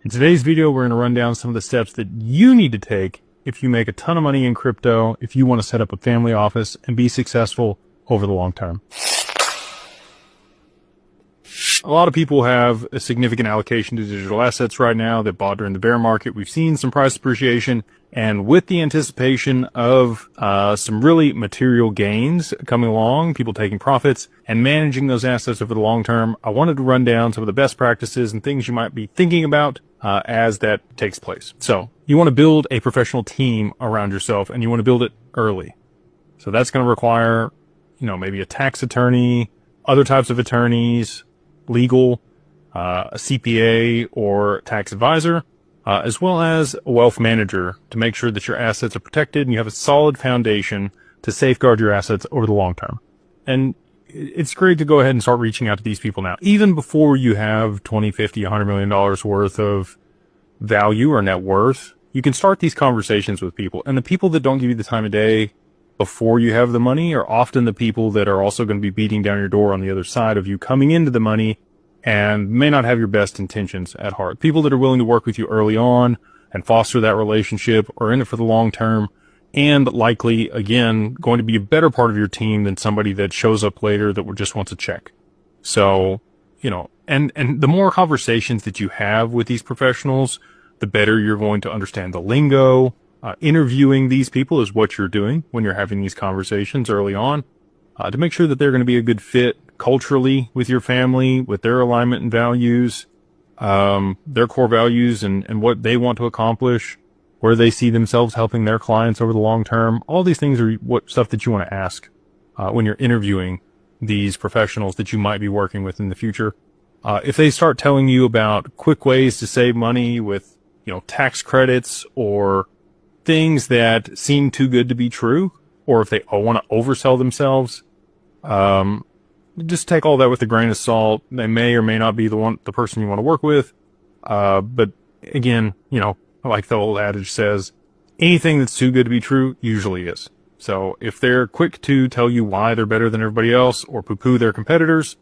In today's video, we're going to run down some of the steps that you need to take if you make a ton of money in crypto, if you want to set up a family office and be successful over the long term. A lot of people have a significant allocation to digital assets right now that bought during the bear market. We've seen some price appreciation, and with the anticipation of some really material gains coming along, people taking profits and managing those assets over the long term, I wanted to run down some of the best practices and things you might be thinking about as that takes place. So you want to build a professional team around yourself, and you want to build it early. So that's going to require, maybe a tax attorney, other types of attorneys, legal, a CPA or tax advisor, as well as a wealth manager to make sure that your assets are protected and you have a solid foundation to safeguard your assets over the long term. And it's great to go ahead and start reaching out to these people now, even before you have 20, 50, $100 million worth of value or net worth. You can start these conversations with people, and the people that don't give you the time of day before you have the money are often the people that are also going to be beating down your door on the other side of you coming into the money and may not have your best intentions at heart. People that are willing to work with you early on and foster that relationship are in it for the long term, and likely, again, going to be a better part of your team than somebody that shows up later that just wants a check. So, and the more conversations that you have with these professionals, the better you're going to understand the lingo. Interviewing these people is what you're doing when you're having these conversations early on, to make sure that they're going to be a good fit culturally with your family, with their alignment and values, their core values and what they want to accomplish, where they see themselves helping their clients over the long term. All these things are stuff that you want to ask when you're interviewing these professionals that you might be working with in the future. If they start telling you about quick ways to save money with, tax credits or things that seem too good to be true, or if they want to oversell themselves, just take all that with a grain of salt. They may or may not be the person you want to work with. But again, like the old adage says, anything that's too good to be true usually is. So if they're quick to tell you why they're better than everybody else or poo-poo their competitors,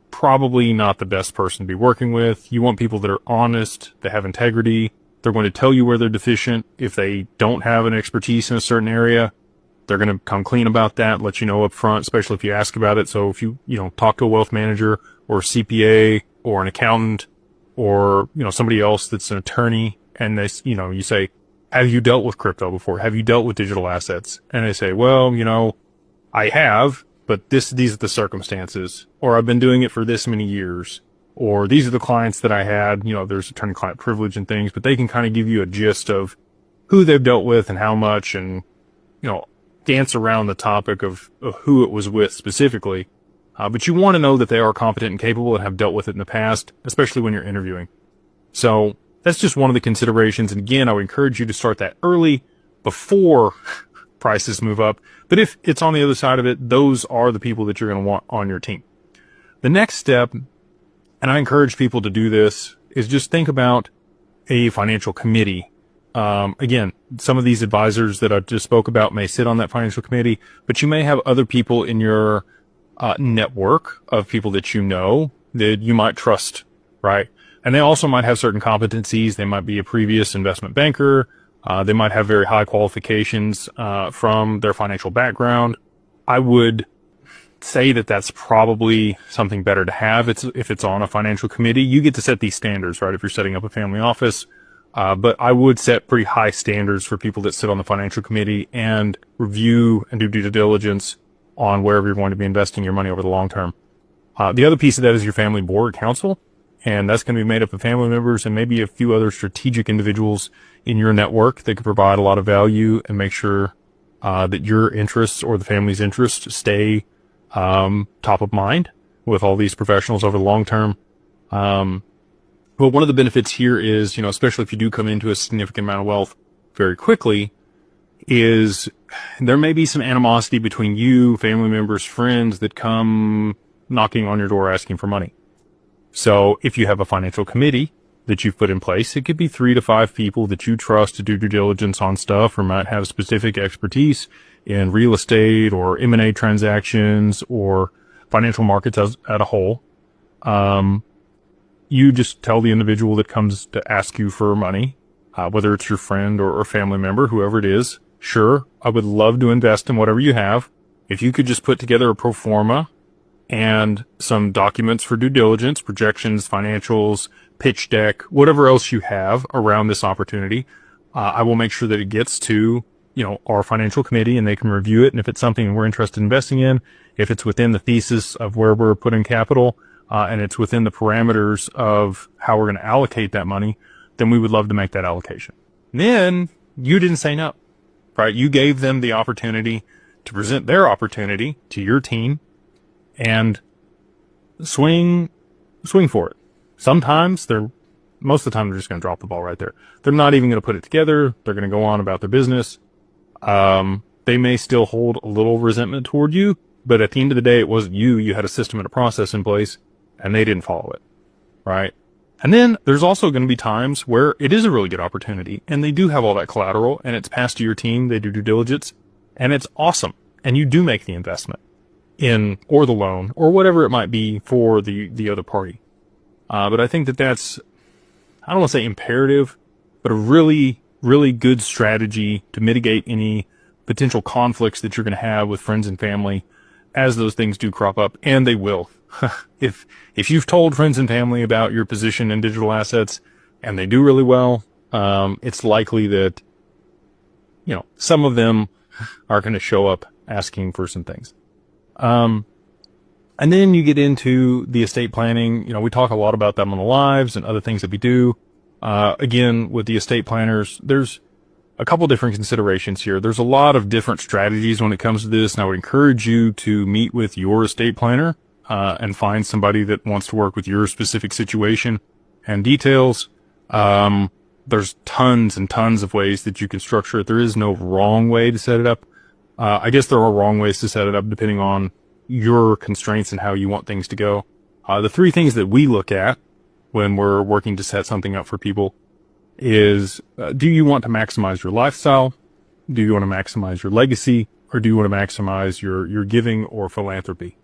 probably not the best person to be working with. You want people that are honest, that have integrity. They're going to tell you where they're deficient. If they don't have an expertise in a certain area, they're going to come clean about that, let you know up front, especially if you ask about it. So if you, talk to a wealth manager or a CPA or an accountant or, somebody else that's an attorney, and they, you say, have you dealt with crypto before? Have you dealt with digital assets? And they say, well, I have, but these are the circumstances, or I've been doing it for this many years, or these are the clients that I had, there's attorney-client privilege and things, but they can kind of give you a gist of who they've dealt with and how much, and, dance around the topic of who it was with specifically. But you want to know that they are competent and capable and have dealt with it in the past, especially when you're interviewing. So that's just one of the considerations. And again, I would encourage you to start that early before prices move up. But if it's on the other side of it, those are the people that you're going to want on your team. The next step, and I encourage people to do this, is just think about a financial committee. Again, some of these advisors that I just spoke about may sit on that financial committee, but you may have other people in your network of people that that you might trust, right? And they also might have certain competencies. They might be a previous investment banker. They might have very high qualifications from their financial background. I would say that that's probably something better to have. If it's on a financial committee, you get to set these standards, right? If you're setting up a family office. But I would set pretty high standards for people that sit on the financial committee and review and do due diligence on wherever you're going to be investing your money over the long term. The other piece of that is your family board council, and that's going to be made up of family members and maybe a few other strategic individuals in your network that could provide a lot of value and make sure that your interests or the family's interests stay top of mind with all these professionals over the long term. But one of the benefits here is, especially if you do come into a significant amount of wealth very quickly, is there may be some animosity between you, family members, friends that come knocking on your door asking for money. So if you have a financial committee that you've put in place, it could be 3 to 5 people that you trust to do due diligence on stuff, or might have specific expertise in real estate or M&A transactions or financial markets as a whole. you just tell the individual that comes to ask you for money, whether it's your friend or family member, whoever it is, sure, I would love to invest in whatever you have. If you could just put together a pro forma and some documents for due diligence, projections, financials, pitch deck, whatever else you have around this opportunity, I will make sure that it gets to, our financial committee and they can review it. And if it's something we're interested in investing in, if it's within the thesis of where we're putting capital, and it's within the parameters of how we're going to allocate that money, then we would love to make that allocation. And then you didn't say no, right? You gave them the opportunity to present their opportunity to your team and swing for it. Most of the time they're just going to drop the ball right there. They're not even going to put it together. They're going to go on about their business. They may still hold a little resentment toward you, but at the end of the day, it wasn't you. You had a system and a process in place and they didn't follow it. Right. And then there's also going to be times where it is a really good opportunity and they do have all that collateral and it's passed to your team. They do due diligence and it's awesome. And you do make the investment in, or the loan or whatever it might be for the other party. But I think that's, I don't want to say imperative, but a really, really good strategy to mitigate any potential conflicts that you're going to have with friends and family as those things do crop up, and they will. If you've told friends and family about your position in digital assets and they do really well, it's likely that, some of them are going to show up asking for some things. And then you get into the estate planning. We talk a lot about them on the lives and other things that we do. Again, with the estate planners, there's a couple different considerations here. There's a lot of different strategies when it comes to this, and I would encourage you to meet with your estate planner, and find somebody that wants to work with your specific situation and details. There's tons and tons of ways that you can structure it. There is no wrong way to set it up. I guess there are wrong ways to set it up depending on your constraints and how you want things to go. The three things that we look at when we're working to set something up for people is, do you want to maximize your lifestyle? Do you want to maximize your legacy? Or do you want to maximize your giving or philanthropy?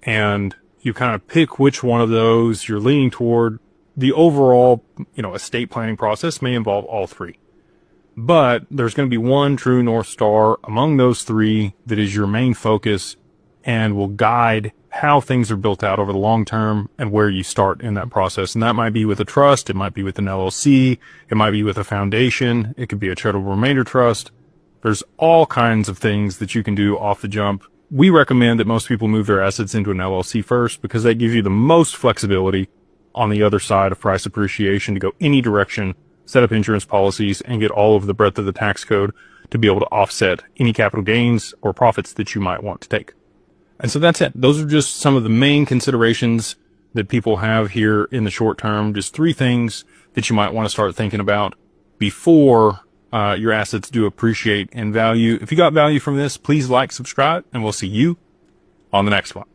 And you kind of pick which one of those you're leaning toward. The overall, estate planning process may involve all three. But there's going to be one true North Star among those three that is your main focus and will guide how things are built out over the long term and where you start in that process. And that might be with a trust. It might be with an LLC. It might be with a foundation. It could be a charitable remainder trust. There's all kinds of things that you can do off the jump. We recommend that most people move their assets into an LLC first because that gives you the most flexibility on the other side of price appreciation to go any direction, set up insurance policies, and get all of the breadth of the tax code to be able to offset any capital gains or profits that you might want to take. And so that's it. Those are just some of the main considerations that people have here in the short term. Just three things that you might want to start thinking about before your assets do appreciate in value. If you got value from this, please like, subscribe, and we'll see you on the next one.